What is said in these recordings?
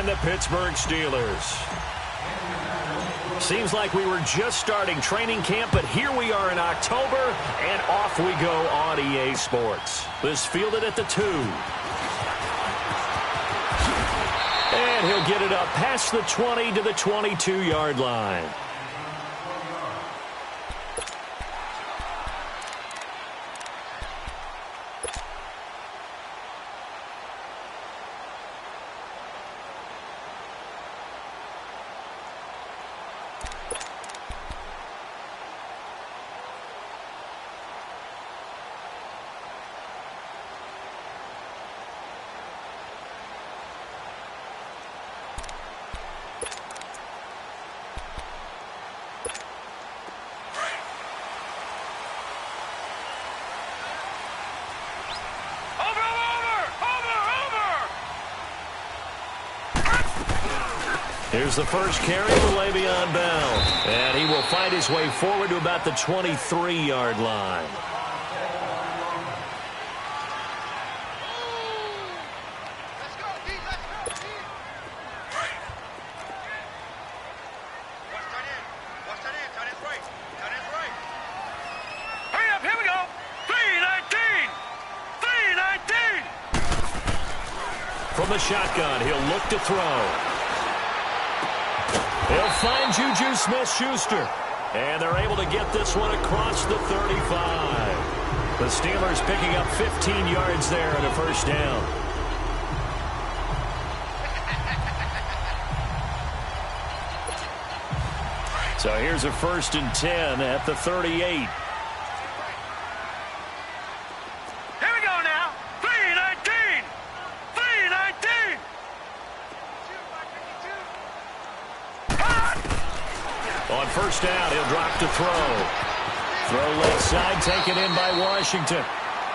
and the Pittsburgh Steelers. Seems like we were just starting training camp, but here we are in October, and off we go on EA Sports. This fielded at the 2. And he'll get it up past the 20 to the 22-yard line. Here's the first carry for Le'Veon Bell. And he will find his way forward to about the 23-yard line. Hurry up, here we go. 3-19. 3-19. From the shotgun, he'll look to throw. He'll find Juju Smith-Schuster. And they're able to get this one across the 35. The Steelers picking up 15 yards there and a first down. So here's a 1st and 10 at the 38. On first down, he'll drop to throw. Throw left side, taken in by Washington.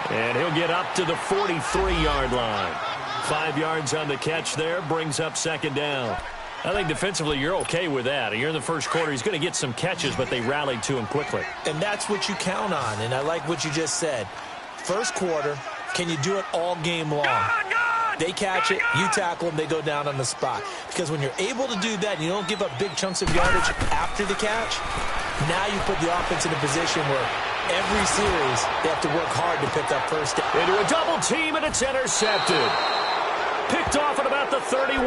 And he'll get up to the 43-yard line. 5 yards on the catch there, brings up 2nd down. I think defensively you're okay with that. You're in the first quarter. He's going to get some catches, but they rallied to him quickly. And that's what you count on, and I like what you just said. First quarter, can you do it all game long? They catch it, you tackle them, they go down on the spot. Because when you're able to do that and you don't give up big chunks of yardage after the catch, now you put the offense in a position where every series they have to work hard to pick up first down. Into a double team, and it's intercepted. Picked off at about the 31.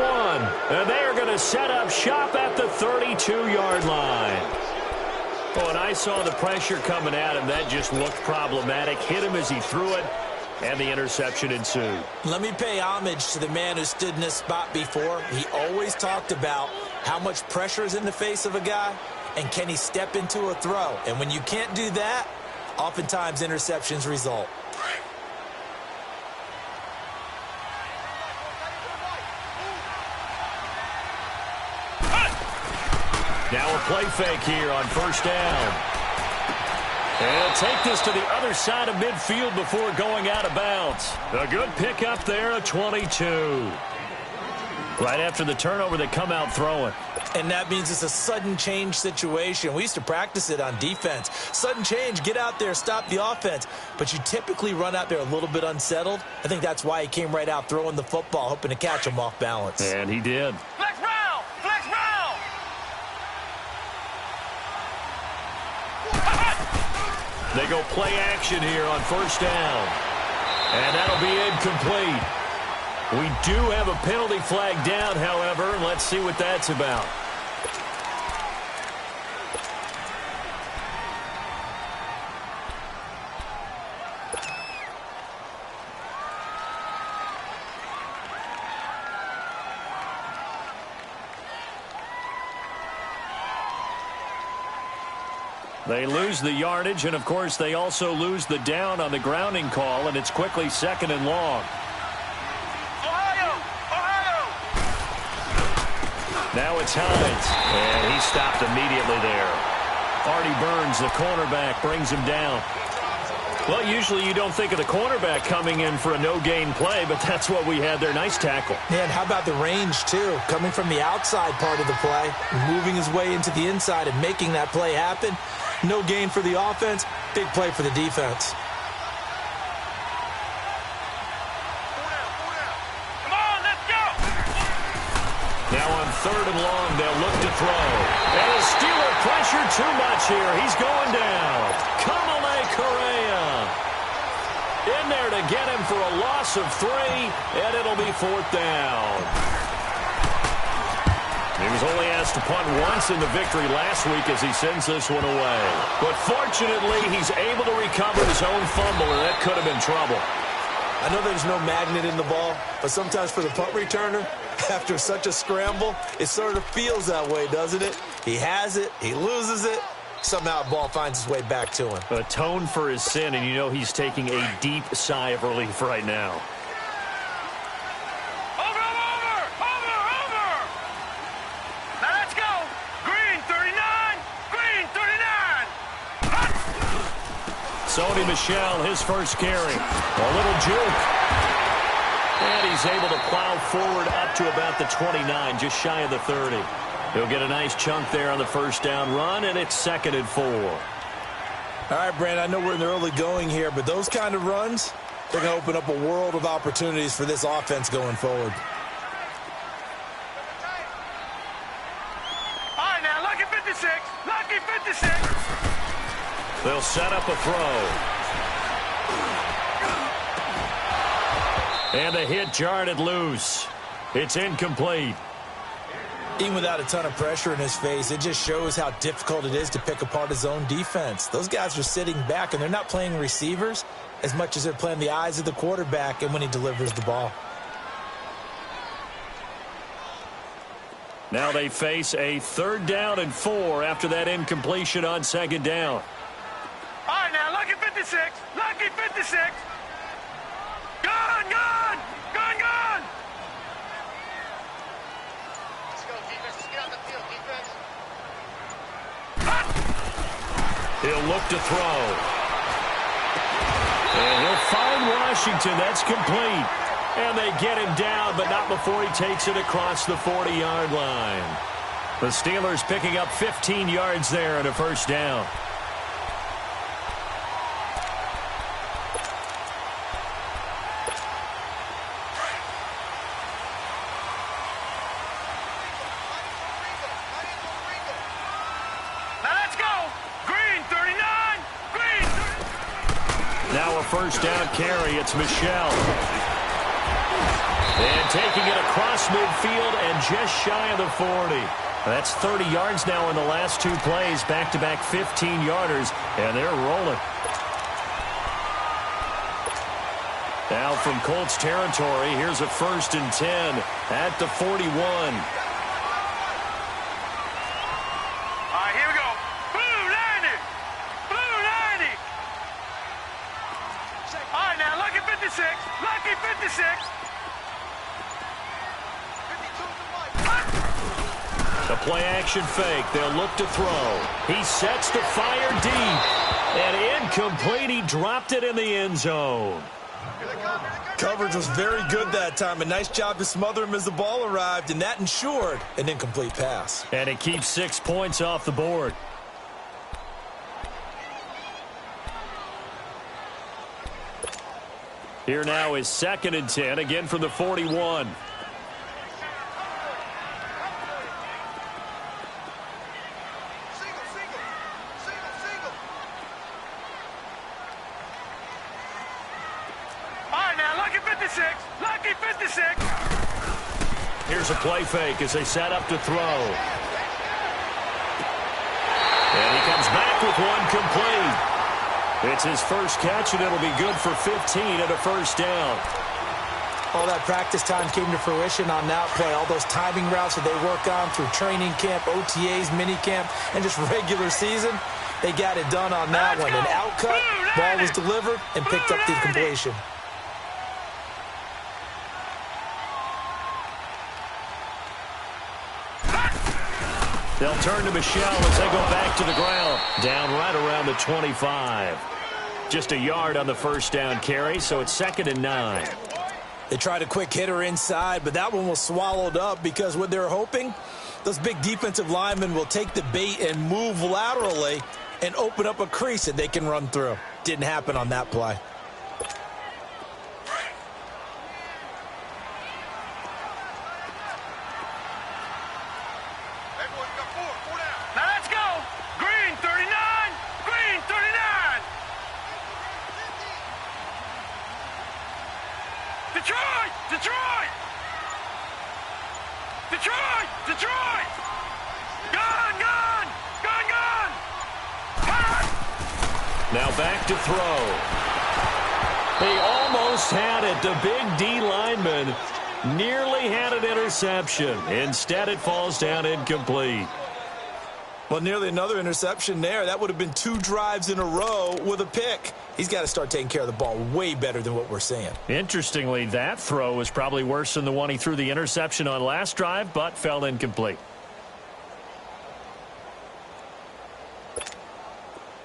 And they are going to set up shop at the 32-yard line. Oh, and I saw the pressure coming at him. That just looked problematic. Hit him as he threw it. And the interception ensued. Let me pay homage to the man who stood in this spot before. He always talked about how much pressure is in the face of a guy and can he step into a throw. And when you can't do that, oftentimes interceptions result. Now a play fake here on first down. And he'll take this to the other side of midfield before going out of bounds. A good pickup there, a 22. Right after the turnover, they come out throwing. And that means it's a sudden change situation. We used to practice it on defense. Sudden change, get out there, stop the offense. But you typically run out there a little bit unsettled. I think that's why he came right out throwing the football, hoping to catch him off balance. And he did. Flex round! Flex round! They go play action here on first down. And that'll be incomplete. We do have a penalty flag down, however, and let's see what that's about. They lose the yardage, and, of course, they also lose the down on the grounding call, and it's quickly 2nd and long. Ohio! Ohio! Now it's Hines, and he stopped immediately there. Artie Burns, the cornerback, brings him down. Well, usually you don't think of the cornerback coming in for a no-gain play, but that's what we had there. Nice tackle. Man, how about the range, too? Coming from the outside part of the play, moving his way into the inside and making that play happen. No gain for the offense, big play for the defense. Come on, let's go! Now on 3rd and long, they'll look to throw. And the Steeler pressure too much here. He's going down. Kamale Correa in there to get him for a loss of 3, and it'll be 4th down. He was only asked to punt once in the victory last week as he sends this one away. But fortunately, he's able to recover his own fumble, and that could have been trouble. I know there's no magnet in the ball, but sometimes for the punt returner, after such a scramble, it sort of feels that way, doesn't it? He has it, he loses it, somehow the ball finds its way back to him. Atone for his sin, and you know he's taking a deep sigh of relief right now. Over! Now let's go. Green 39. Green 39. Sony Michel, his first carry. A little juke. And he's able to plow forward up to about the 29, just shy of the 30. He'll get a nice chunk there on the first down run, and it's 2nd and 4. All right, Brand, I know we're in the early going here, but those kind of runs, they're going to open up a world of opportunities for this offense going forward. All right, now, lucky 56. Lucky 56. They'll set up a throw. And the hit jarred it loose. It's incomplete. Even without a ton of pressure in his face, it just shows how difficult it is to pick apart his own defense. Those guys are sitting back, and they're not playing receivers as much as they're playing the eyes of the quarterback and when he delivers the ball. Now they face a 3rd down and 4 after that incompletion on 2nd down. All right, now, lucky 56. Lucky 56. Gun! Let's go, defense. Let's get out the field, defense. He'll look to throw. And he'll find Washington. That's complete. And they get him down, but not before he takes it across the 40-yard line. The Steelers picking up 15 yards there and a first down. First down carry, it's Michel. And taking it across midfield and just shy of the 40. That's 30 yards now in the last 2 plays, back-to-back 15-yarders, and they're rolling. Now from Colts territory, here's a 1st and 10 at the 41. Lucky 56. The play-action fake. They'll look to throw. He sets to fire deep. And incomplete. He dropped it in the end zone. Coverage was very good that time. A nice job to smother him as the ball arrived, and that ensured an incomplete pass. And it keeps 6 points off the board. Here now is 2nd and 10, again from the 41. All right, now, lucky 56. Lucky 56. Here's a play fake as they set up to throw. And he comes back with one complete. It's his first catch, and it'll be good for 15 and a first down. All that practice time came to fruition on that play. All those timing routes that they work on through training camp, OTAs, minicamp, and just regular season, they got it done on that one. An outcut, ball was delivered, and picked up the completion. They'll turn to Michel as they go back to the ground. Down right around the 25. Just a yard on the first down carry, so it's 2nd and 9. They tried a quick hitter inside, but that one was swallowed up because what they're hoping, those big defensive linemen will take the bait and move laterally and open up a crease that they can run through. Didn't happen on that play. Now let's go. Green 39. Green 39. Detroit. Detroit. Detroit. Detroit. Gun. Gun. Gun. Gun. Now back to throw. He almost had it. The big D lineman nearly had an interception. Instead, it falls down incomplete. Well, nearly another interception there. That would have been 2 drives in a row with a pick. He's got to start taking care of the ball way better than what we're seeing. Interestingly, that throw was probably worse than the one he threw the interception on last drive, but fell incomplete.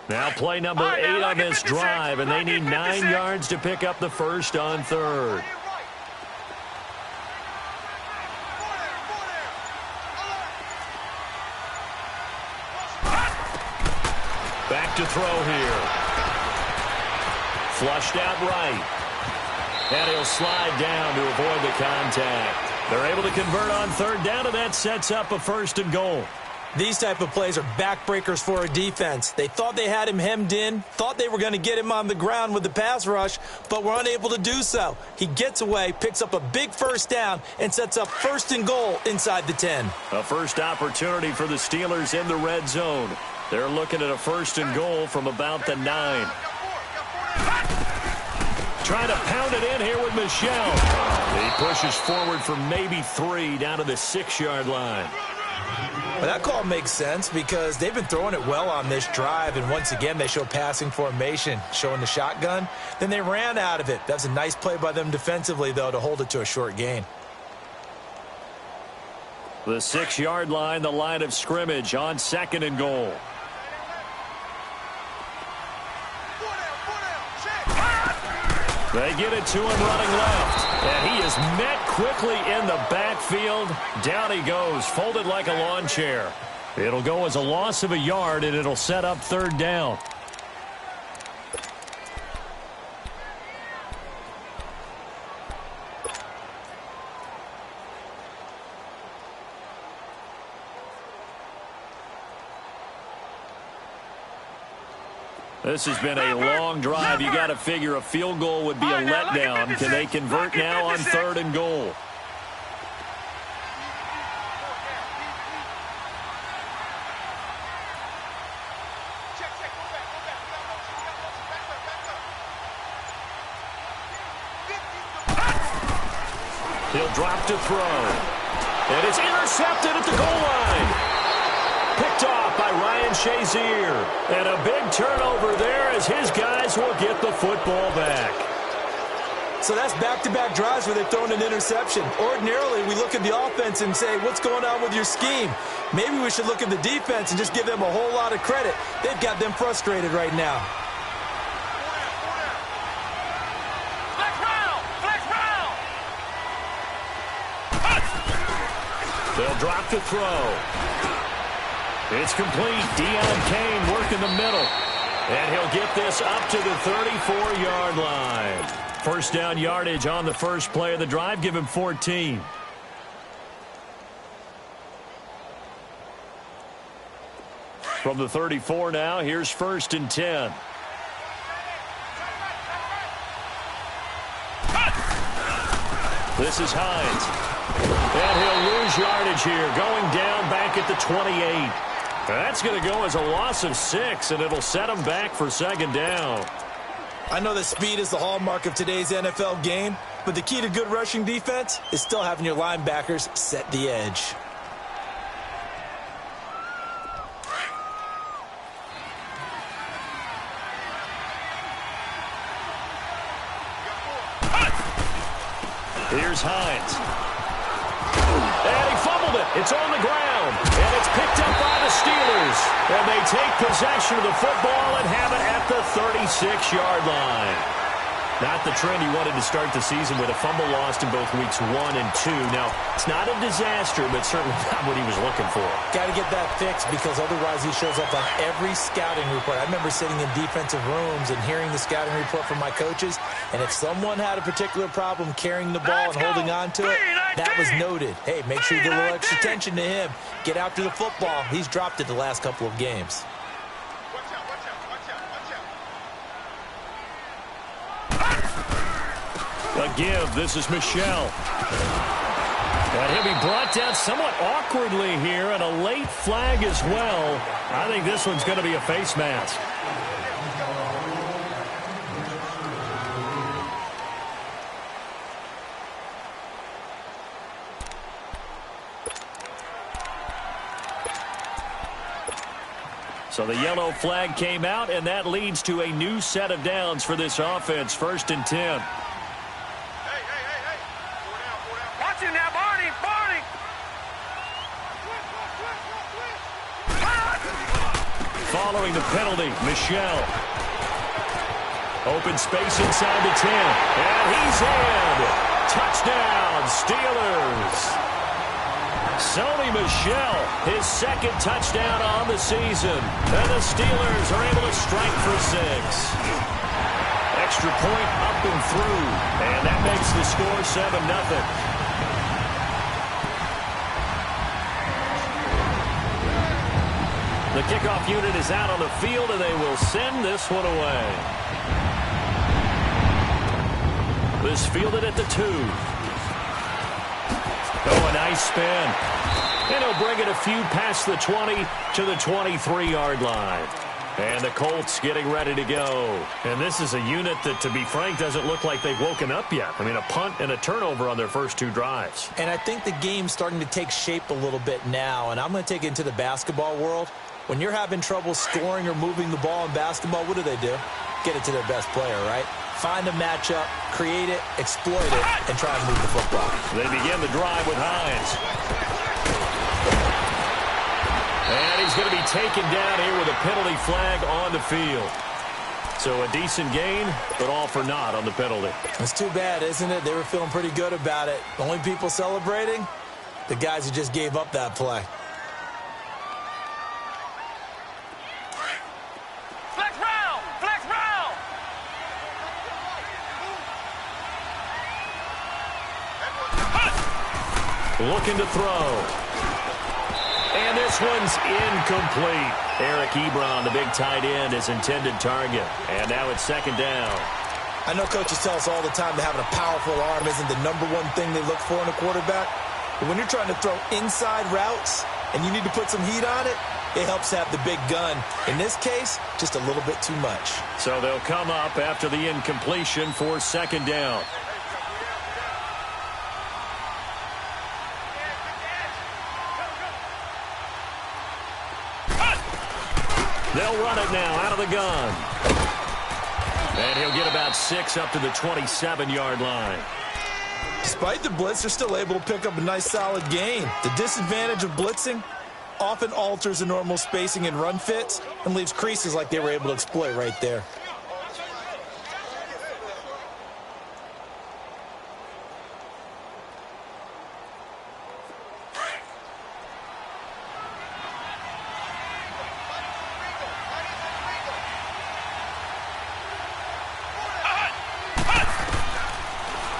Now play number 8 on this drive, and they need 9 yards to pick up the first on third. Back to throw here. Flushed out right. And he'll slide down to avoid the contact. They're able to convert on third down, and that sets up a 1st and goal. These type of plays are backbreakers for a defense. They thought they had him hemmed in, thought they were going to get him on the ground with the pass rush, but were unable to do so. He gets away, picks up a big 1st down, and sets up 1st and goal inside the 10. A first opportunity for the Steelers in the red zone. They're looking at a 1st and goal from about the 9. Trying to pound it in here with Michel. He pushes forward for maybe 3 down to the 6-yard line. Well, that call makes sense because they've been throwing it well on this drive, and once again they show passing formation, showing the shotgun. Then they ran out of it. That's a nice play by them defensively, though, to hold it to a short gain. The 6-yard line, the line of scrimmage on 2nd and goal. They get it to him running left. And he is met quickly in the backfield. Down he goes, folded like a lawn chair. It'll go as a loss of a yard, and it'll set up 3rd down. This has been a long drive. You got to figure a field goal would be a letdown. Can they convert now on 3rd and goal? He'll drop to throw. And it's intercepted at the goal line. Picked off by Ryan Shazier. And a big turnover there as his guys will get the football back. So that's back-to-back drives where they've thrown an interception. Ordinarily, we look at the offense and say, what's going on with your scheme? Maybe we should look at the defense and just give them a whole lot of credit. They've got them frustrated right now. Flex round! Flex round! They'll drop to throw. It's complete. Deion Kane working the middle. And he'll get this up to the 34-yard line. 1st down yardage on the first play of the drive. Give him 14. From the 34 now, here's 1st and 10. This is Hines. And he'll lose yardage here, going down back at the 28. That's going to go as a loss of 6, and it'll set him back for 2nd down. I know that speed is the hallmark of today's NFL game, but the key to good rushing defense is still having your linebackers set the edge. Here's Hines. And he fumbled it. It's on the ground. And it's picked up by the Steelers. And they take possession of the football and have it at the 36-yard line. Not the trend he wanted to start the season with a fumble lost in both weeks 1 and 2. Now, it's not a disaster, but certainly not what he was looking for. Got to get that fixed because otherwise he shows up on every scouting report. I remember sitting in defensive rooms and hearing the scouting report from my coaches, and if someone had a particular problem carrying the ball and holding on to it, that was noted. Hey, make sure you get a little extra attention to him. Get after the football. He's dropped it the last couple of games. A give. This is Michelle. And he'll be brought down somewhat awkwardly here, and a late flag as well. I think this one's going to be a face mask. So the yellow flag came out, and that leads to a new set of downs for this offense. 1st and 10. Watch it now, Barney! Following the penalty, Michelle. Open space inside the 10. And he's in. Touchdown, Steelers. Sony Michel, his 2nd touchdown on the season. And the Steelers are able to strike for 6. Extra point up and through. And that makes the score 7-0. The kickoff unit is out on the field, and they will send this one away. This fielded at the 2. Oh, a nice spin. And he'll bring it a few past the 20 to the 23-yard line. And the Colts getting ready to go. And this is a unit that, to be frank, doesn't look like they've woken up yet. I mean, a punt and a turnover on their first 2 drives. And I think the game's starting to take shape a little bit now. And I'm going to take it into the basketball world. When you're having trouble scoring or moving the ball in basketball, what do? Get it to their best player, right? Find a matchup, create it, exploit it, and try and move the football. They begin the drive with Hines. And he's going to be taken down here with a penalty flag on the field. So a decent gain, but all for naught on the penalty. It's too bad, isn't it? They were feeling pretty good about it. The only people celebrating, the guys who just gave up that play. Looking to throw. And this one's incomplete. Eric Ebron, the big tight end, is intended target. And now it's 2nd down. I know coaches tell us all the time that having a powerful arm isn't the #1 thing they look for in a quarterback. But when you're trying to throw inside routes and you need to put some heat on it, it helps have the big gun. In this case, just a little bit too much. So they'll come up after the incompletion for 2nd down. They'll run it now out of the gun. And he'll get about 6 up to the 27-yard line. Despite the blitz, they're still able to pick up a nice solid gain. The disadvantage of blitzing often alters the normal spacing and run fits and leaves creases like they were able to exploit right there.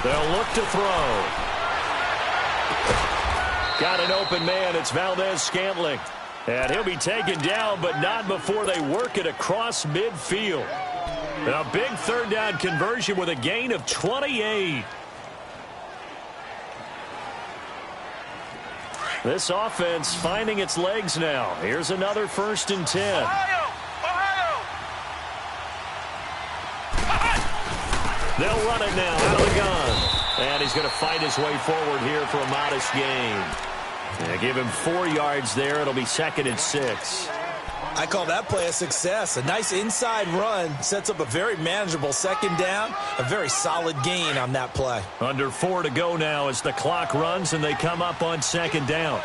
They'll look to throw. Got an open man. It's Valdez-Scantling. And he'll be taken down, but not before they work it across midfield. A big 3rd down conversion with a gain of 28. This offense finding its legs now. Here's another 1st and 10. They'll run it now out of the gun. And he's going to fight his way forward here for a modest gain. And give him 4 yards there. It'll be 2nd and 6. I call that play a success. A nice inside run sets up a very manageable 2nd down. A very solid gain on that play. Under 4 to go now as the clock runs and they come up on 2nd down.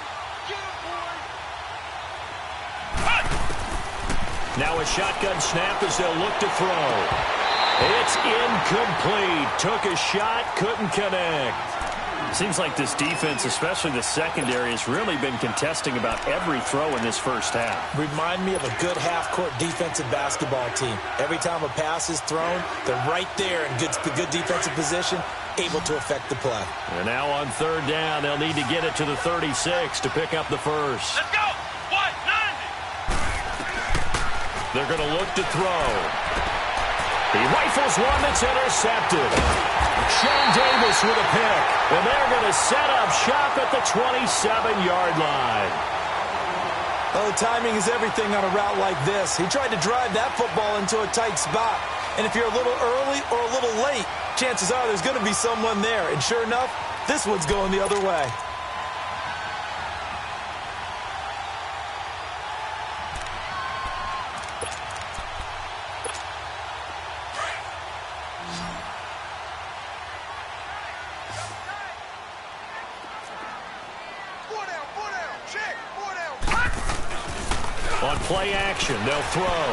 Now a shotgun snap as they'll look to throw. It's incomplete. Took a shot, couldn't connect. Seems like this defense, especially the secondary, has really been contesting about every throw in this first half. Remind me of a good half-court defensive basketball team. Every time a pass is thrown, they're right there in good defensive position, able to affect the play. And now on third down, they'll need to get it to the 36 to pick up the first. Let's go. 190. They're going to look to throw. He rifles one that's intercepted. Shane Davis with a pick. And they're going to set up shop at the 27-yard line. Oh, timing is everything on a route like this. He tried to drive that football into a tight spot. And if you're a little early or a little late, chances are there's going to be someone there. And sure enough, this one's going the other way. On play action, they'll throw.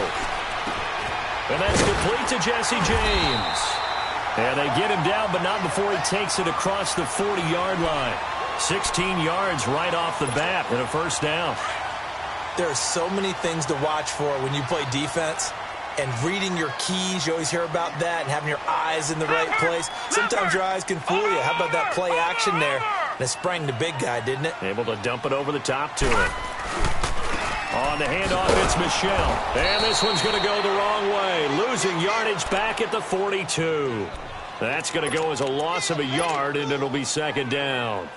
And that's complete to Jesse James. And they get him down, but not before he takes it across the 40-yard line. 16 yards right off the bat and a first down. There are so many things to watch for when you play defense. And reading your keys, you always hear about that, and having your eyes in the right place. Sometimes your eyes can fool you. How about that play action there? And it sprang the big guy, didn't it? Able to dump it over the top to him. On the handoff, it's Michel. And this one's going to go the wrong way. Losing yardage back at the 42. That's going to go as a loss of a yard, and it'll be second down.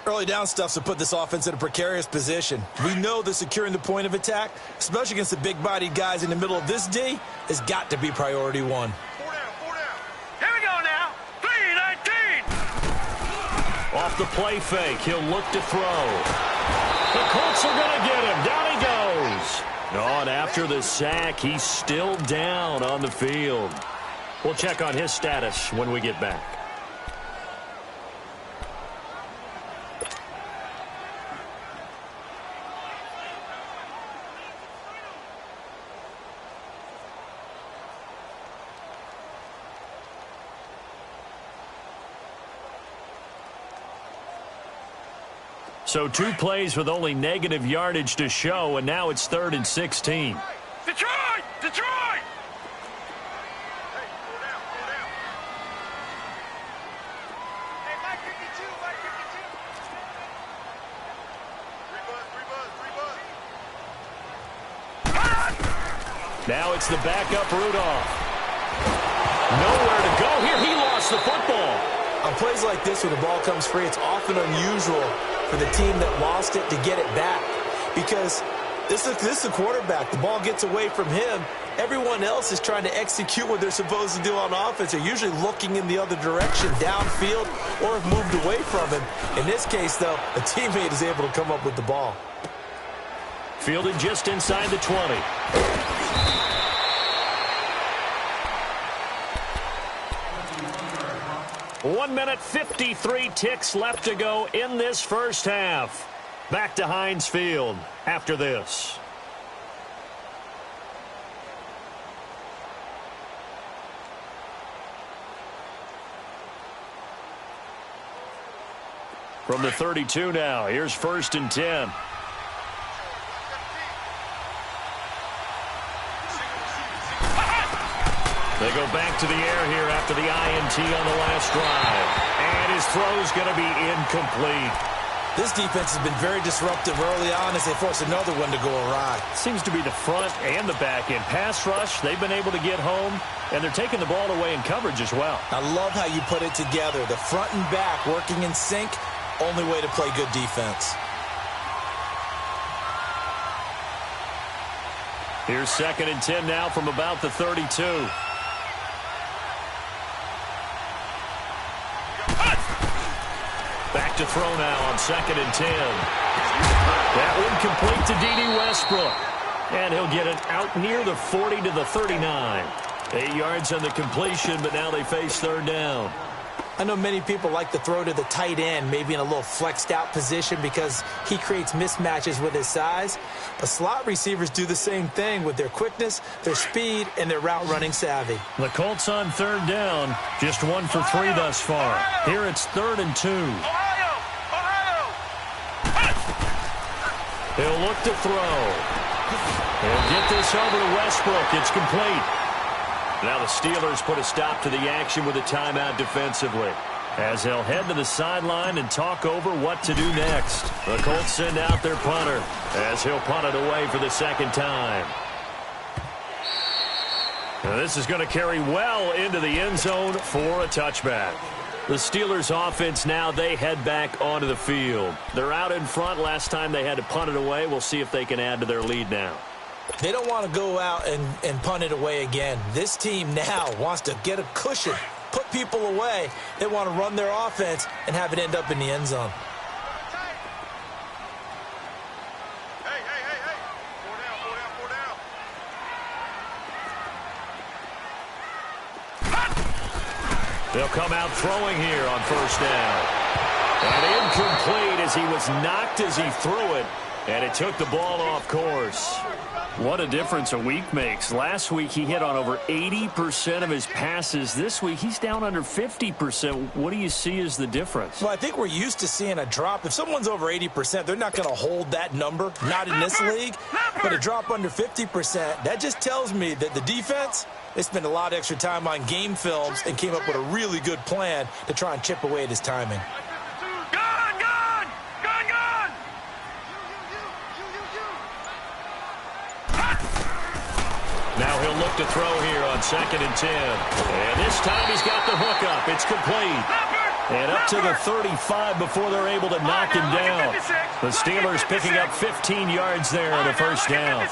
Early down stuff's to put this offense in a precarious position. We know that securing the point of attack, especially against the big-bodied guys in the middle of this D, has got to be priority one. 4 down, 4 down. Here we go now. 3-19. Off the play fake, he'll look to throw. The Colts are going to get him. Down he goes. And after the sack, he's still down on the field. We'll check on his status when we get back. So 2 plays with only negative yardage to show, and now it's 3rd and 16. Detroit! Detroit! Hey, 4 down, 4 down. Hey, Mike 52, Mike 52. 3 buzz. Now it's the backup Rudolph. Nowhere to go here. He lost the football. On plays like this, when the ball comes free, it's often unusual for the team that lost it to get it back, because this is a quarterback. The ball gets away from him. Everyone else is trying to execute what they're supposed to do on offense. They're usually looking in the other direction, downfield, or have moved away from him. In this case, though, a teammate is able to come up with the ball. Fielded just inside the 20. 1 minute, 53 ticks left to go in this first half. Back to Heinz Field after this. From the 32 now, here's 1st and 10. They go back to the air here after the INT on the last drive. And his throw's going to be incomplete. This defense has been very disruptive early on as they force another one to go awry. Seems to be the front and the back end. Pass rush, they've been able to get home, and they're taking the ball away in coverage as well. I love how you put it together. The front and back working in sync, only way to play good defense. Here's 2nd and 10 now from about the 32. Back to throw now on 2nd and 10. That one complete to D.D. Westbrook. And he'll get it out near the 40 to the 39. 8 yards on the completion, but now they face 3rd down. I know many people like to throw to the tight end, maybe in a little flexed out position because he creates mismatches with his size. But slot receivers do the same thing with their quickness, their speed, and their route running savvy. The Colts on third down, just 1 for 3 thus far. Here it's 3rd and 2. He'll look to throw. He'll get this over to Westbrook. It's complete. Now the Steelers put a stop to the action with a timeout defensively, as they'll head to the sideline and talk over what to do next. The Colts send out their punter as he'll punt it away for the second time. Now this is going to carry well into the end zone for a touchback. The Steelers offense now, they head back onto the field. They're out in front. Last time they had to punt it away. We'll see if they can add to their lead now. They don't want to go out and punt it away again. This team now wants to get a cushion, put people away. They want to run their offense and have it end up in the end zone. Hey. 4 down. They'll come out throwing here on first down. And incomplete as he was knocked as he threw it. And it took the ball off course. What a difference a week makes. Last week he hit on over 80% of his passes. This week he's down under 50%. What do you see as the difference? Well, I think we're used to seeing a drop. If someone's over 80%, they're not going to hold that number, not in this league. But a drop under 50%, that just tells me that the defense, they spent a lot of extra time on game films and came up with a really good plan to try and chip away at his timing. Now he'll look to throw here on 2nd and 10. And this time he's got the hook up. It's complete. And up to the 35 before they're able to knock him down. The Steelers picking up 15 yards there on a first down.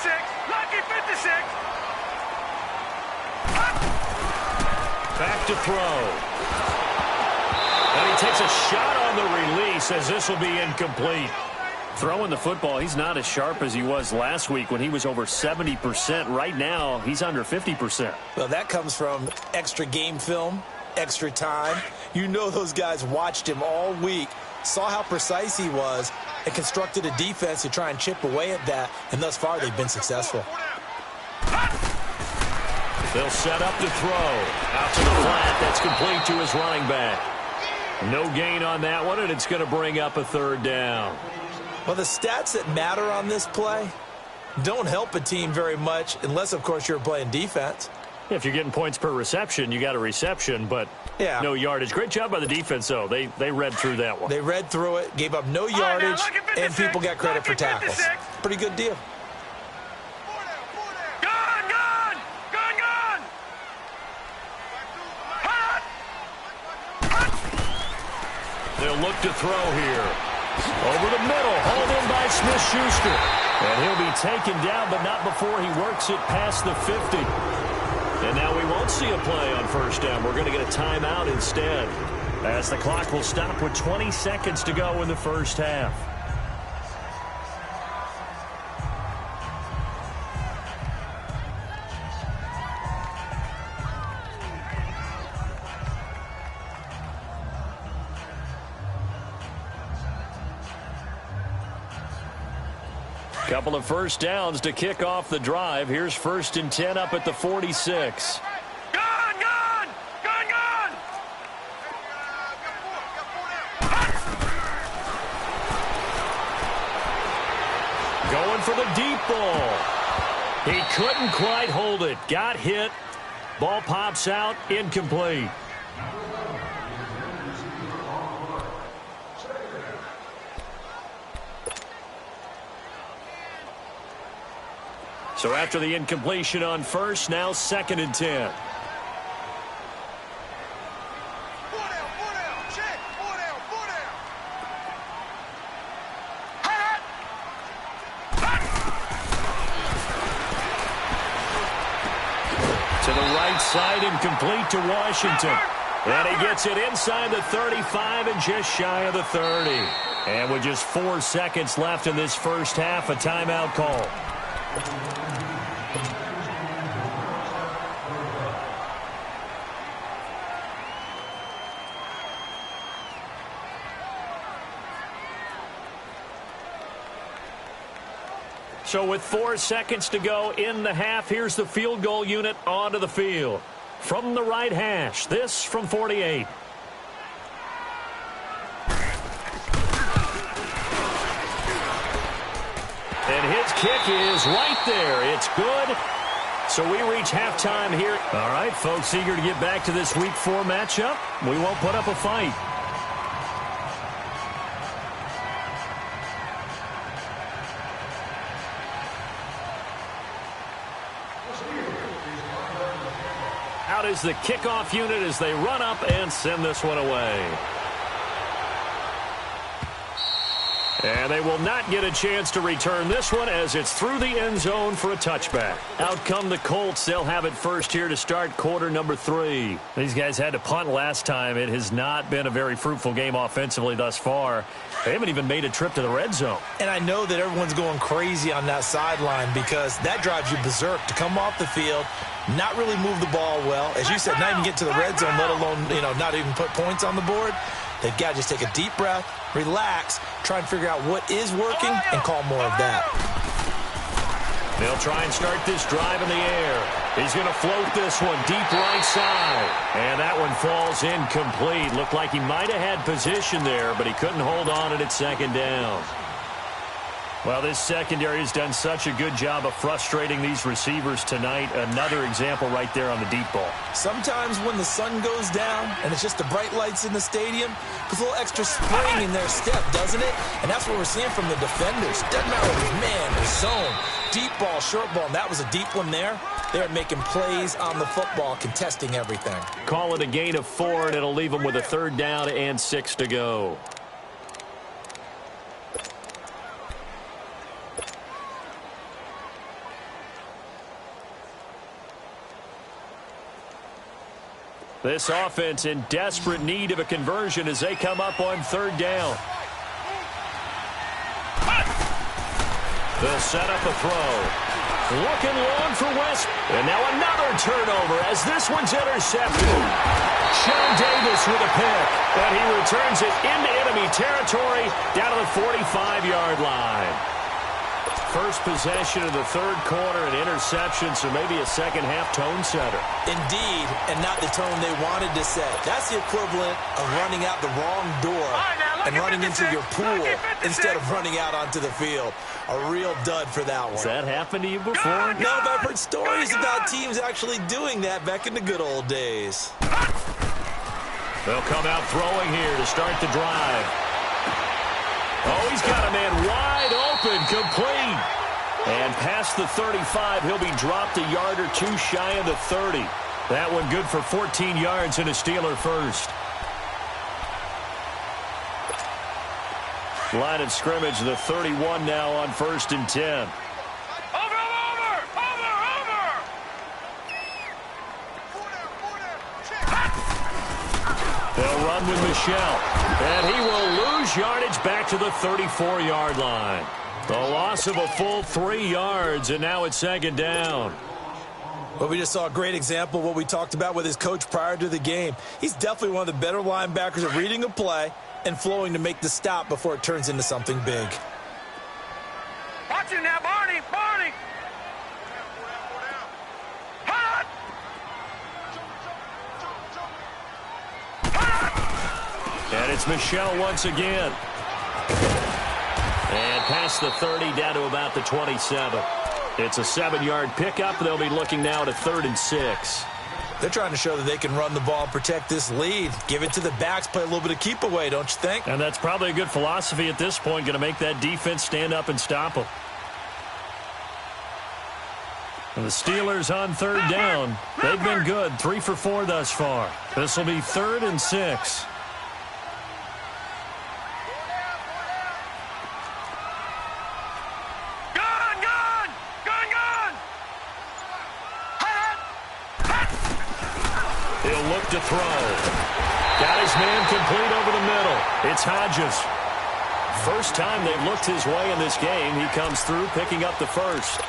Back to throw. And he takes a shot on the release as this will be incomplete. Throwing the football, he's not as sharp as he was last week when he was over 70%. Right now, he's under 50%. Well, that comes from extra game film, extra time. You know those guys watched him all week, saw how precise he was, and constructed a defense to try and chip away at that, and thus far they've been successful. They'll set up to throw. Out to the flat. That's complete to his running back. No gain on that one, and it's going to bring up a 3rd down. Well, the stats that matter on this play don't help a team very much unless, of course, you're playing defense. If you're getting points per reception, you got a reception, but no yardage. Great job by the defense, though. They read through that one. They read through it, gave up no yardage, and people got credit for tackles. Pretty good deal. They'll look to throw here. Over the middle, hauled in by Smith-Schuster. And he'll be taken down, but not before he works it past the 50. And now we won't see a play on first down. We're going to get a timeout instead, as the clock will stop with 20 seconds to go in the first half. Couple of first downs to kick off the drive. Here's 1st and 10 up at the 46. Going for the deep ball. He couldn't quite hold it. Got hit. Ball pops out. Incomplete. So after the incompletion on first, now 2nd and 10. To the right side and complete to Washington. And he gets it inside the 35 and just shy of the 30. And with just 4 seconds left in this first half, a timeout call. So with 4 seconds to go in the half, here's the field goal unit onto the field. From the right hash, this from 48. And his kick is right there. It's good. So we reach halftime here. All right, folks, eager to get back to this Week 4 matchup. We won't put up a fight. Out is the kickoff unit as they run up and send this one away. And they will not get a chance to return this one as it's through the end zone for a touchback. Out come the Colts. They'll have it first here to start quarter number 3. These guys had to punt last time. It has not been a very fruitful game offensively thus far. They haven't even made a trip to the red zone. And I know that everyone's going crazy on that sideline because that drives you berserk to come off the field, not really move the ball well. As you said, not even get to the red zone, let alone, not even put points on the board. They've got to just take a deep breath, relax, try and figure out what is working, and call more of that. They'll try and start this drive in the air. He's going to float this one deep right side. And that one falls incomplete. Looked like he might have had position there, but he couldn't hold on it at second down. Well, this secondary has done such a good job of frustrating these receivers tonight. Another example right there on the deep ball. Sometimes when the sun goes down and it's just the bright lights in the stadium, puts a little extra spring in their step, doesn't it? And that's what we're seeing from the defenders. Doesn't matter if it's man or zone, deep ball, short ball, and that was a deep one there. They're making plays on the football, contesting everything. Call it a gain of 4, and it'll leave them with a 3rd down and 6 to go. This offense in desperate need of a conversion as they come up on 3rd down. They'll set up a throw. Looking long for West. And now another turnover as this one's intercepted. Sean Davis with a pick. And he returns it into enemy territory down to the 45-yard line. First possession of the 3rd quarter, an interception, so maybe a second-half tone setter. Indeed, and not the tone they wanted to set. That's the equivalent of running out the wrong door and running into your pool instead of running out onto the field. A real dud for that one. Has that happened to you before? No, but I've heard stories about teams actually doing that back in the good old days. They'll come out throwing here to start the drive. Oh, he's got a man wide open, complete. And past the 35, he'll be dropped a yard or 2 shy of the 30. That one good for 14 yards and a Steeler first. Line of scrimmage, the 31 now on 1st and 10. They'll run with Michelle. And he will lose yardage back to the 34-yard line. The loss of a full 3 yards, and now it's 2nd down. Well, we just saw a great example of what we talked about with his coach prior to the game. He's definitely one of the better linebackers at reading a play and flowing to make the stop before it turns into something big. Watch it now, Barney! Barney! Hot! And it's Michelle once again. And past the 30 down to about the 27. It's a 7-yard pickup. They'll be looking now to 3rd and 6. They're trying to show that they can run the ball and protect this lead. Give it to the backs, play a little bit of keep away, don't you think? And that's probably a good philosophy at this point, going to make that defense stand up and stop them. And the Steelers on 3rd down. They've been good, 3 for 4 thus far. This will be 3rd and 6. To throw. Got his man complete over the middle. It's Hodges. First time they've looked his way in this game. He comes through picking up the first.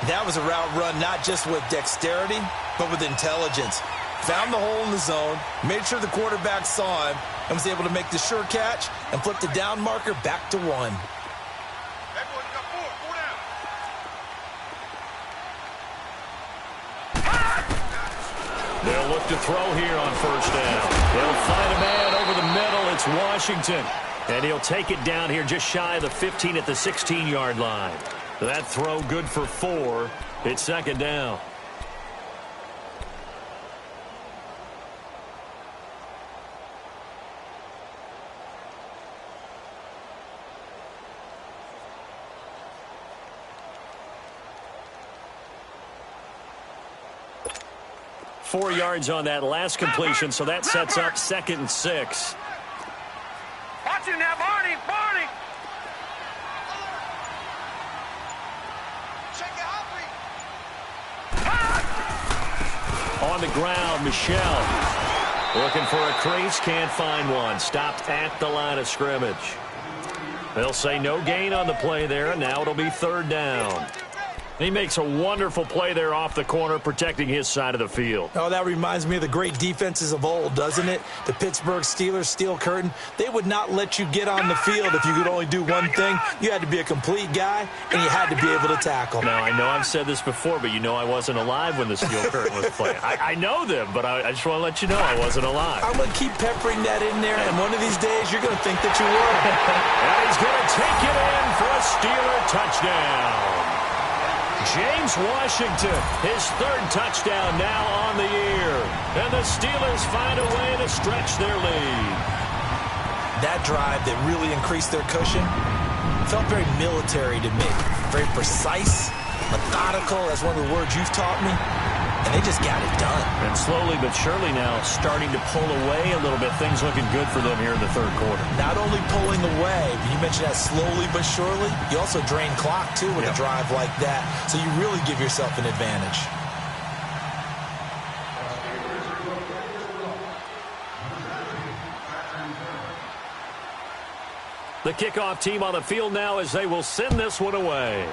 That was a route run not just with dexterity, but with intelligence. Found the hole in the zone, made sure the quarterback saw him, and was able to make the sure catch and flip the down marker back to 1. They'll look to throw here on first down. They'll find a man over the middle. It's Washington. And he'll take it down here just shy of the 15 at the 16-yard line. That throw good for 4. It's second down. Four yards on that last completion, so that sets up 2nd and 6. Watch him now, Barney! Barney! On the ground, Michelle. Looking for a crease, can't find one. Stopped at the line of scrimmage. They'll say no gain on the play there, and now it'll be 3rd down. He makes a wonderful play there off the corner, protecting his side of the field. Oh, that reminds me of the great defenses of old, doesn't it? The Pittsburgh Steelers, steel curtain. They would not let you get on the field if you could only do one thing. You had to be a complete guy, and you had to be able to tackle. Now, I know I've said this before, but you know I wasn't alive when the steel curtain was playing. I know them, but I just want to let you know I wasn't alive. I'm going to keep peppering that in there, and one of these days you're going to think that you were. And he's going to take it in for a Steeler touchdown. James Washington, his 3rd touchdown now on the year. And the Steelers find a way to stretch their lead. That drive that really increased their cushion felt very military to me. Very precise, methodical. That's one of the words you've taught me. And they just got it done. And slowly but surely now starting to pull away a little bit. Things looking good for them here in the 3rd quarter. Not only pulling away, but you mentioned that slowly but surely. You also drain clock, too, with a drive like that. So you really give yourself an advantage. The kickoff team on the field now as they will send this one away.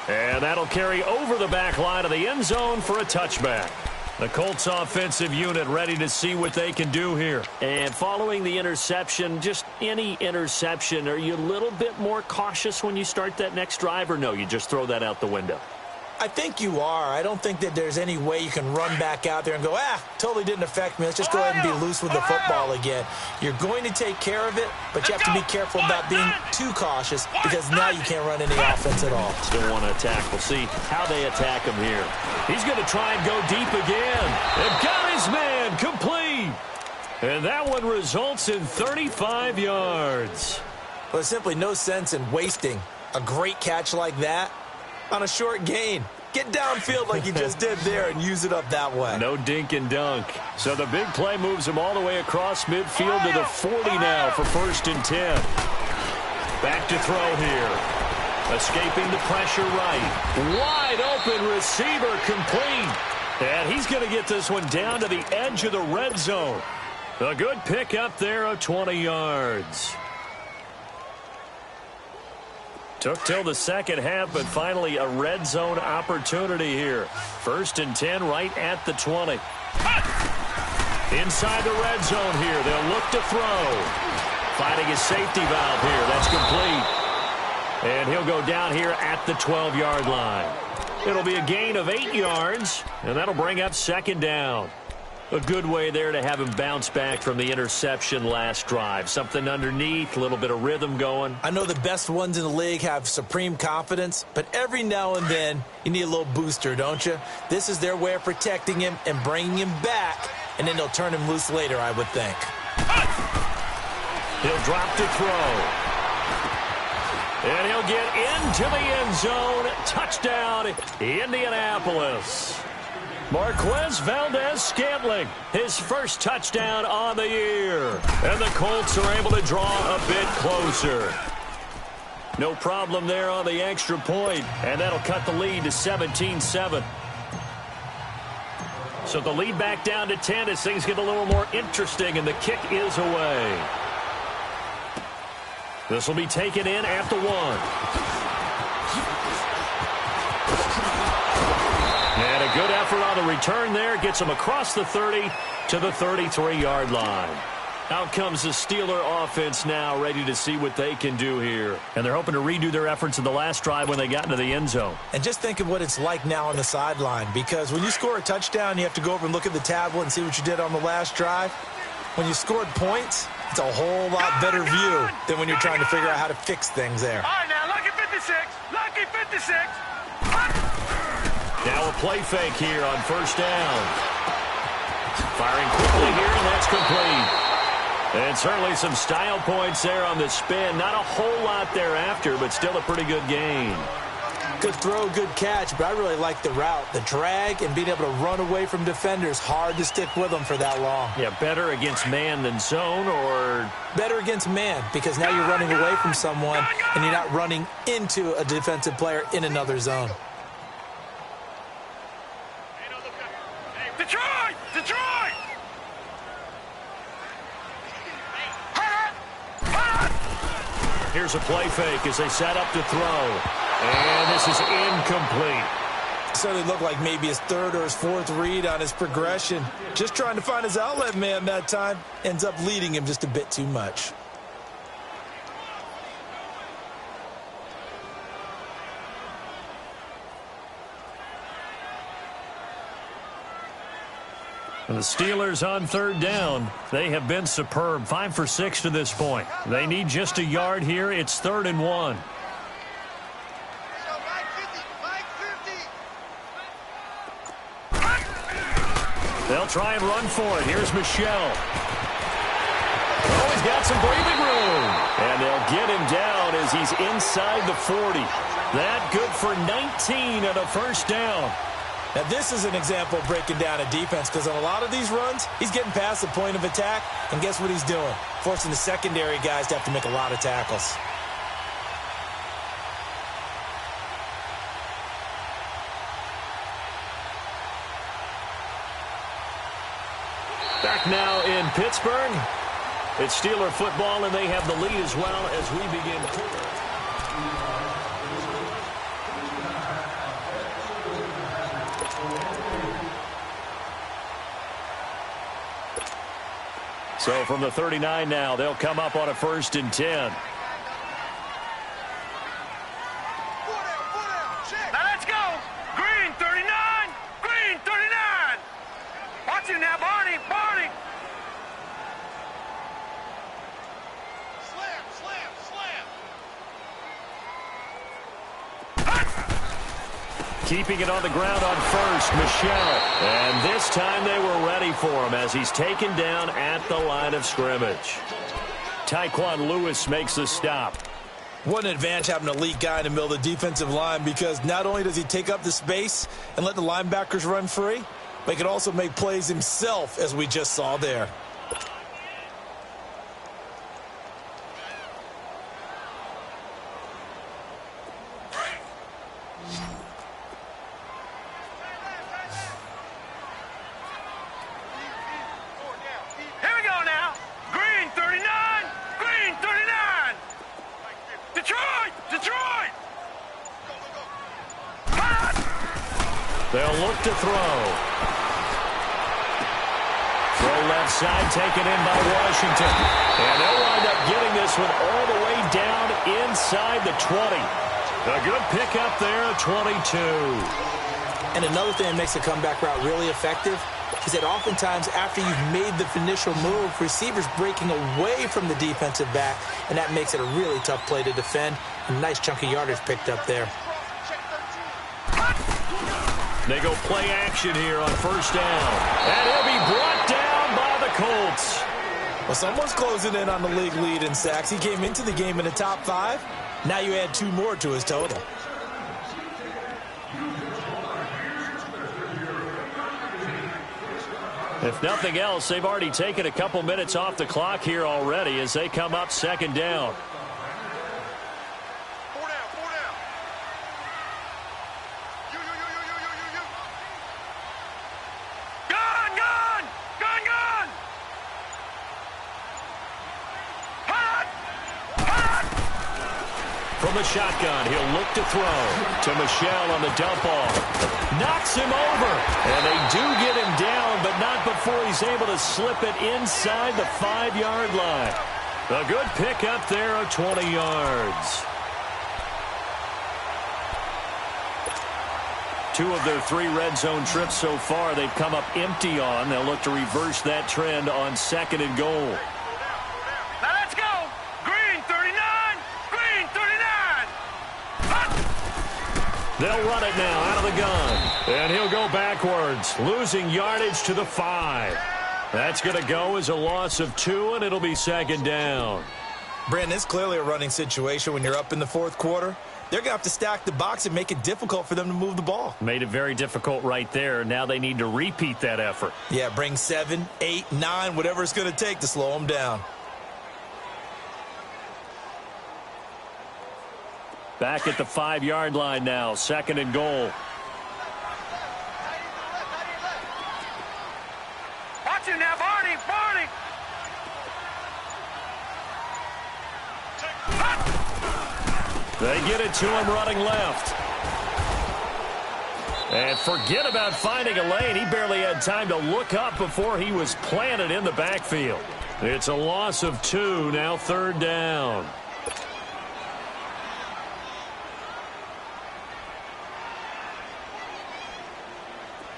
And that'll carry over the back line of the end zone for a touchback. The Colts offensive unit ready to see what they can do here. And following the interception, just any interception, are you a little bit more cautious when you start that next drive, or no, you just throw that out the window? I think you are. I don't think that there's any way you can run back out there and go, totally didn't affect me. Let's just go ahead and be loose with the football again. You're going to take care of it, but you have to be careful about being too cautious because now you can't run any offense at all. Still want to attack. We'll see how they attack him here. He's going to try and go deep again. They've got his man complete. And that one results in 35 yards. Well, there's simply no sense in wasting a great catch like that on a short gain. Get downfield like you just did there and use it up that way. No dink and dunk. So the big play moves him all the way across midfield to the 40 now for 1st and 10. Back to throw here. Escaping the pressure right. Wide open receiver complete. And he's going to get this one down to the edge of the red zone. A good pick up there of 20 yards. Took till the second half, but finally a red zone opportunity here. 1st and 10 right at the 20. Inside the red zone here. They'll look to throw. Finding his safety valve here. That's complete. And he'll go down here at the 12-yard line. It'll be a gain of 8 yards, and that'll bring up 2nd down. A good way there to have him bounce back from the interception last drive. Something underneath, a little bit of rhythm going. I know the best ones in the league have supreme confidence, but every now and then you need a little booster, don't you? This is their way of protecting him and bringing him back, and then they'll turn him loose later, I would think. He'll drop to throw. And he'll get into the end zone. Touchdown, Indianapolis. Marquez Valdez-Scantling, his first touchdown on the year. And the Colts are able to draw a bit closer. No problem there on the extra point, and that'll cut the lead to 17-7. So the lead back down to 10 as things get a little more interesting, and the kick is away. This will be taken in at the 1. And a good effort on the return there. Gets him across the 30 to the 33-yard line. Out comes the Steeler offense now, ready to see what they can do here. And they're hoping to redo their efforts in the last drive when they got into the end zone. And just think of what it's like now on the sideline, because when you score a touchdown, you have to go over and look at the tablet and see what you did on the last drive. When you scored points, it's a whole lot better view than when you're trying to figure out how to fix things there. All right, now, lucky 56. Lucky 56. Now a play fake here on first down. Firing quickly here, and that's complete. And certainly some style points there on the spin. Not a whole lot thereafter, but still a pretty good gain. Good throw, good catch, but I really like the route. The drag and being able to run away from defenders, hard to stick with them for that long. Yeah, better against man than zone, or? Better against man, because now you're running away from someone and you're not running into a defensive player in another zone. Detroit! Detroit! Here's a play fake as they set up to throw. And this is incomplete. Certainly looked like maybe his third or his fourth read on his progression. Just trying to find his outlet man that time. Ends up leading him just a bit too much. And the Steelers on third down. They have been superb. 5 for 6 to this point. They need just a yard here. It's 3rd and 1. They'll try and run for it. Here's Michelle. Oh, he's got some breathing room. And they'll get him down as he's inside the 40. That good for 19 and a first down. Now, this is an example of breaking down a defense, because on a lot of these runs, he's getting past the point of attack, and guess what he's doing? Forcing the secondary guys to have to make a lot of tackles. Back now in Pittsburgh. It's Steeler football, and they have the lead as well as we begin. So from the 39 now, they'll come up on a 1st and 10. Now let's go. Green 39. Green 39. Watch it now, Barney. Barney. Slam, slam, slam. Keeping it on the ground on first, Michelle. And this time they were ready for him as he's taken down at the line of scrimmage. Tyquan Lewis makes the stop. What an advantage having an elite guy in the middle of the defensive line, because not only does he take up the space and let the linebackers run free, but he can also make plays himself, as we just saw there. Here we go now. Green 39. Green 39. Detroit. Detroit. They'll look to throw. Throw left side, taken in by Washington. And they'll wind up getting this one all the way down inside the 20. A good pickup there, 22. And another thing that makes the comeback route really effective is that oftentimes after you've made the initial move, receivers breaking away from the defensive back, and that makes it a really tough play to defend. A nice chunk of yardage picked up there. They go play action here on first down. And he'll be brought down by the Colts. Well, someone's closing in on the league lead in sacks. He came into the game in the top 5. Now you add 2 more to his total. If nothing else, they've already taken a couple minutes off the clock here already as they come up 2nd down. 4 down, 4 down. You. Gun, gun. Gun, gun. Hot. Hot. From the shotgun, he'll look to throw to Michelle on the dump off. Knocks him over, and they do get him down, but not that before he's able to slip it inside the 5-yard line. A good pickup there of 20 yards. 2 of their 3 red zone trips so far, they've come up empty on. They'll look to reverse that trend on 2nd and goal. Now let's go. Green 39. Green 39. Hut. They'll run it now out of the gun. And he'll go backwards, losing yardage to the 5. That's going to go as a loss of 2, and it'll be 2nd down. Brandon, it's clearly a running situation when you're up in the 4th quarter. They're going to have to stack the box and make it difficult for them to move the ball. Made it very difficult right there. Now they need to repeat that effort. Yeah, bring 7, 8, 9, whatever it's going to take to slow them down. Back at the 5-yard line now, 2nd and goal. Watch him now, Barney. Barney. They get it to him running left. And forget about finding a lane. He barely had time to look up before he was planted in the backfield. It's a loss of 2, now 3rd down.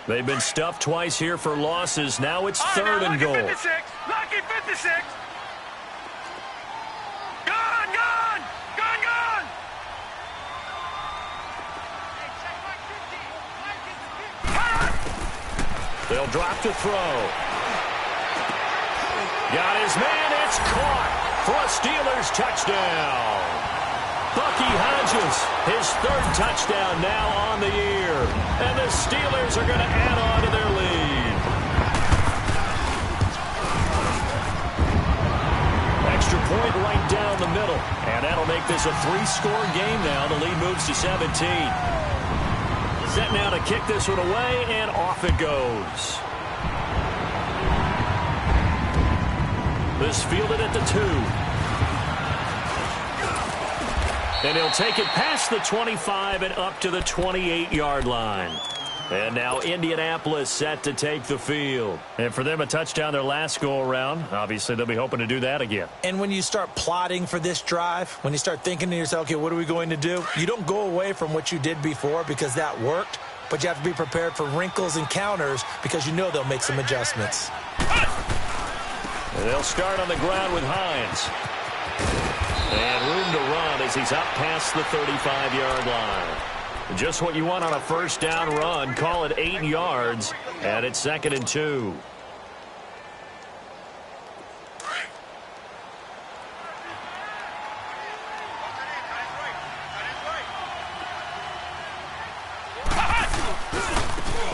They've been stuffed twice here for losses. Now it's 3rd and goal. 56. Lucky 56. Gone, gone, gone, gone. They'll drop to throw. Got his man. It's caught for a Steelers touchdown. Bucky Hodges, his 3rd touchdown now on the year. And the Steelers are going to add on to their lead. Extra point right down the middle. And that'll make this a 3-score game now. The lead moves to 17. Set now to kick this one away, and off it goes. This fielded at the 2. And he'll take it past the 25 and up to the 28-yard line. And now Indianapolis set to take the field. And for them, a touchdown their last go-around. Obviously, they'll be hoping to do that again. And when you start plotting for this drive, when you start thinking to yourself, okay, what are we going to do? You don't go away from what you did before because that worked, but you have to be prepared for wrinkles and counters because you know they'll make some adjustments. And they'll start on the ground with Hines. And room to run as he's up past the 35-yard line. Just what you want on a 1st down run. Call it 8 yards, and it's 2nd and 2.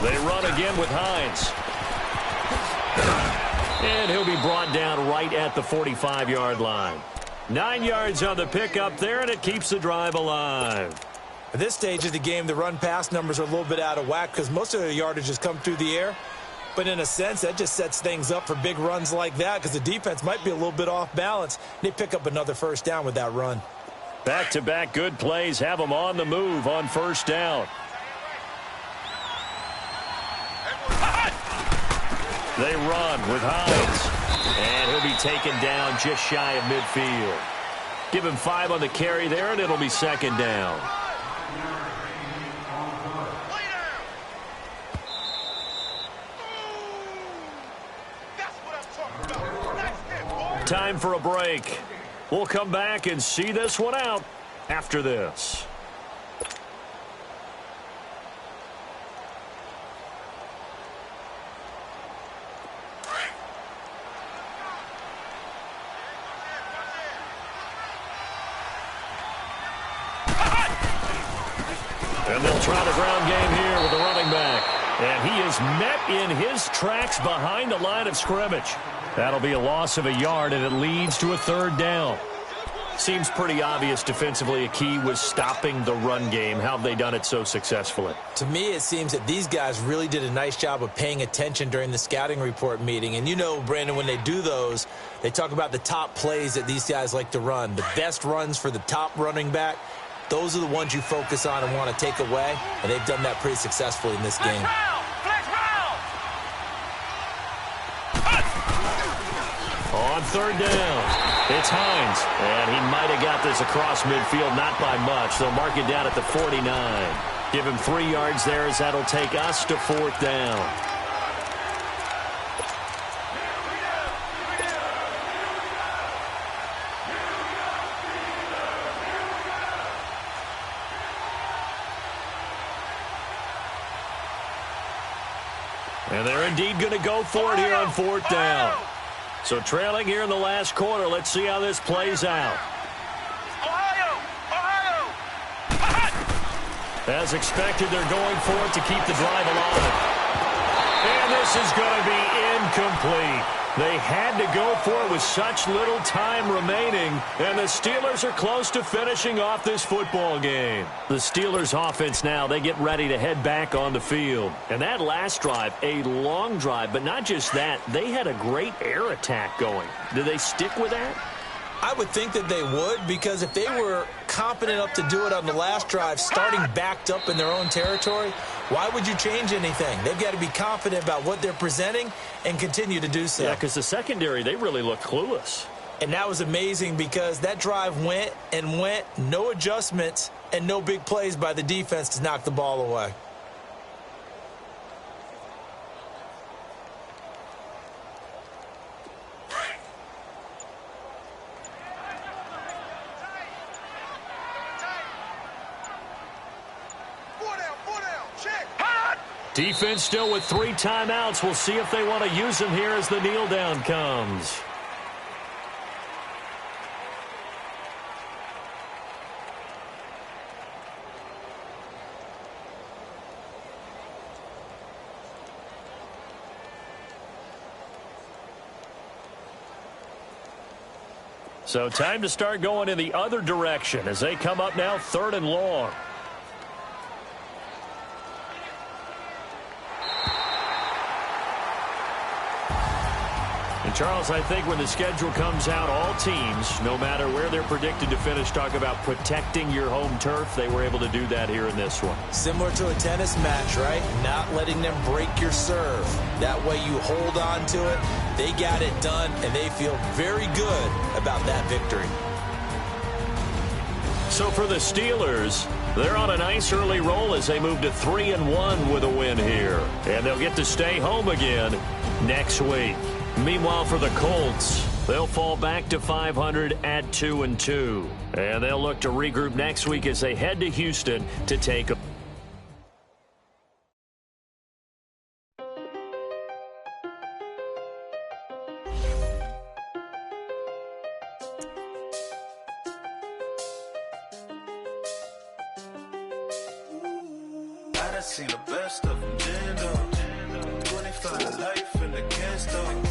They run again with Hines. And he'll be brought down right at the 45-yard line. 9 yards on the pickup there, and it keeps the drive alive. At this stage of the game, the run-pass numbers are a little bit out of whack because most of the yardage has come through the air. But in a sense, that just sets things up for big runs like that because the defense might be a little bit off balance. They pick up another 1st down with that run. Back-to-back good plays have them on the move on 1st down. They run with Hines. And he'll be taken down just shy of midfield. Give him 5 on the carry there, and it'll be 2nd down. Time for a break. We'll come back and see this one out after this. And they'll try the ground game here with the running back. And he is met in his tracks behind the line of scrimmage. That'll be a loss of a yard, and it leads to a 3rd down. Seems pretty obvious defensively a key was stopping the run game. How have they done it so successfully? To me, it seems that these guys really did a nice job of paying attention during the scouting report meeting. And you know, Brandon, when they do those, they talk about the top plays that these guys like to run. The best runs for the top running back. Those are the ones you focus on and want to take away, and they've done that pretty successfully in this game. Flex route! On third down, it's Hines. And he might have got this across midfield, not by much. They'll mark it down at the 49. Give him 3 yards there as that'll take us to fourth down. And they're indeed going to go for it here on fourth down. So trailing here in the last quarter. Let's see how this plays out. As expected, they're going for it to keep the drive alive. And this is going to be incomplete. They had to go for it with such little time remaining, and the Steelers are close to finishing off this football game. The Steelers offense now, they get ready to head back on the field. And that last drive, a long drive, but not just that, they had a great air attack going. Did they stick with that? I would think that they would, because if they were confident enough to do it on the last drive, starting backed up in their own territory, why would you change anything? They've got to be confident about what they're presenting and continue to do so. Yeah, because the secondary, they really looked clueless. And that was amazing because that drive went and went, no adjustments, and no big plays by the defense to knock the ball away. Defense still with 3 timeouts. We'll see if they want to use them here as the kneel down comes. So time to start going in the other direction as they come up now 3rd and long. And Charles, I think when the schedule comes out, all teams, no matter where they're predicted to finish, talk about protecting your home turf. They were able to do that here in this one. Similar to a tennis match, right? Not letting them break your serve. That way you hold on to it. They got it done, and they feel very good about that victory. So for the Steelers, they're on a nice early roll as they move to 3-1 with a win here. And they'll get to stay home again next week. Meanwhile, for the Colts, they'll fall back to 500 at 2-2. And they'll look to regroup next week as they head to Houston to take a... I done seen the best of them, 25 life in the can't stop.